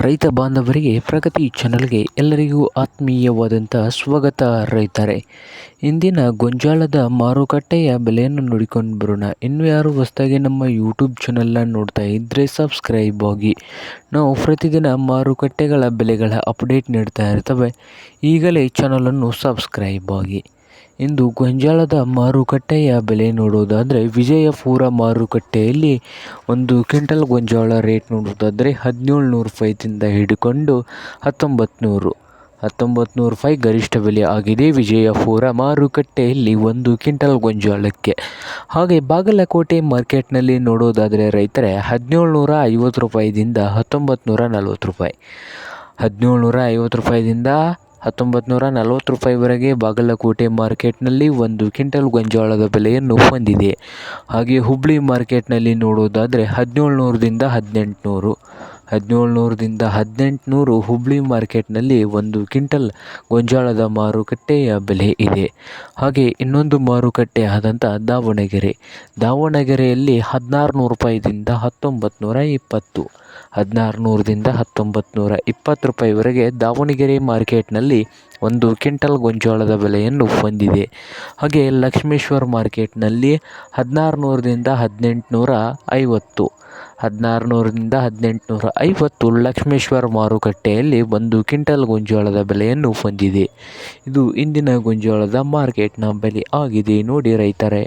ರೈತ ಬಾಂಧವರಿಗೆ ಪ್ರಗತಿ ಚಾನಲ್ಗೆ ಎಲ್ಲರಿಗೂ ಆತ್ಮೀಯವಾದಂಥ ಸ್ವಾಗತ ರೈತರೇ. ಇಂದಿನ ಗೊಂಜಾಳದ ಮಾರುಕಟ್ಟೆಯ ಬೆಲೆಯನ್ನು ನೋಡಿಕೊಂಡು ಬರೋಣ. ಇನ್ನು ಯಾರು ಹೊಸದಾಗಿ ನಮ್ಮ ಯೂಟ್ಯೂಬ್ ಚಾನಲ್ನ ನೋಡ್ತಾ ಇದ್ದರೆ ಸಬ್ಸ್ಕ್ರೈಬ್ ಆಗಿ. ನಾವು ಪ್ರತಿದಿನ ಮಾರುಕಟ್ಟೆಗಳ ಬೆಲೆಗಳ ಅಪ್ಡೇಟ್ ನೀಡ್ತಾ ಇರ್ತವೆ. ಈಗಲೇ ಚಾನಲನ್ನು ಸಬ್ಸ್ಕ್ರೈಬ್ ಆಗಿ. ಇಂದು ಗೊಂಜಾಳದ ಮಾರುಕಟ್ಟೆಯ ಬೆಲೆ ನೋಡೋದಾದರೆ ವಿಜಯಪುರ ಮಾರುಕಟ್ಟೆಯಲ್ಲಿ ಒಂದು ಕ್ವಿಂಟಲ್ ಗೊಂಜಾಳ ರೇಟ್ ನೋಡೋದಾದರೆ 1700 ರೂಪಾಯಿದಿಂದ ಹಿಡ್ಕೊಂಡು 1900 ರೂಪಾಯಿ ಗರಿಷ್ಠ ಬೆಲೆ ಆಗಿದೆ ವಿಜಯಪುರ ಮಾರುಕಟ್ಟೆಯಲ್ಲಿ ಒಂದು ಕ್ವಿಂಟಲ್ ಗೊಂಜಾಳಕ್ಕೆ. ಹಾಗೆ ಬಾಗಲಕೋಟೆ ಮಾರ್ಕೆಟ್ನಲ್ಲಿ ನೋಡೋದಾದರೆ ರೈತರೆ 1750 ರೂಪಾಯಿದಿಂದ 1940 ರೂಪಾಯಿ, 1750 ರೂಪಾಯಿದಿಂದ 1940 ರೂಪಾಯಿವರೆಗೆ ಬಾಗಲಕೋಟೆ ಮಾರ್ಕೆಟ್ನಲ್ಲಿ ಒಂದು ಕ್ವಿಂಟಲ್ ಗೊಂಜಾಳದ ಬೆಲೆಯನ್ನು ಹೊಂದಿದೆ. ಹಾಗೆ ಹುಬ್ಳಿ ಮಾರ್ಕೆಟ್ನಲ್ಲಿ ನೋಡೋದಾದರೆ 1700ದಿಂದ 1800 ಹುಬ್ಳಿ ಮಾರ್ಕೆಟ್ನಲ್ಲಿ ಒಂದು ಕ್ವಿಂಟಲ್ ಗೊಂಜಾಳದ ಮಾರುಕಟ್ಟೆಯ ಬೆಲೆ ಇದೆ. ಹಾಗೆ ಇನ್ನೊಂದು ಮಾರುಕಟ್ಟೆ ಆದಂಥ ದಾವಣಗೆರೆಯಲ್ಲಿ 1600 ರೂಪಾಯಿದಿಂದ 1920, 1600ದಿಂದ 1920 ರೂಪಾಯಿವರೆಗೆ ದಾವಣಗೆರೆ ಮಾರ್ಕೆಟ್ನಲ್ಲಿ ಒಂದು ಕ್ವಿಂಟಲ್ ಗೊಂಜಾಳದ ಬೆಲೆಯನ್ನು ಹೊಂದಿದೆ. ಹಾಗೆ ಲಕ್ಷ್ಮೇಶ್ವರ ಮಾರ್ಕೆಟ್ನಲ್ಲಿ 1600ದಿಂದ 1850, 1600ರಿಂದ 1850 ಲಕ್ಷ್ಮೇಶ್ವರ ಮಾರುಕಟ್ಟೆಯಲ್ಲಿ ಒಂದು ಕ್ವಿಂಟಲ್ ಗೊಂಜಾಳದ ಬೆಲೆಯನ್ನು ಹೊಂದಿದೆ. ಇದು ಇಂದಿನ ಗೊಂಜಾಳದ ಮಾರ್ಕೆಟ್ನ ಬೆಲೆ ಆಗಿದೆ ನೋಡಿ ರೈತರೇ.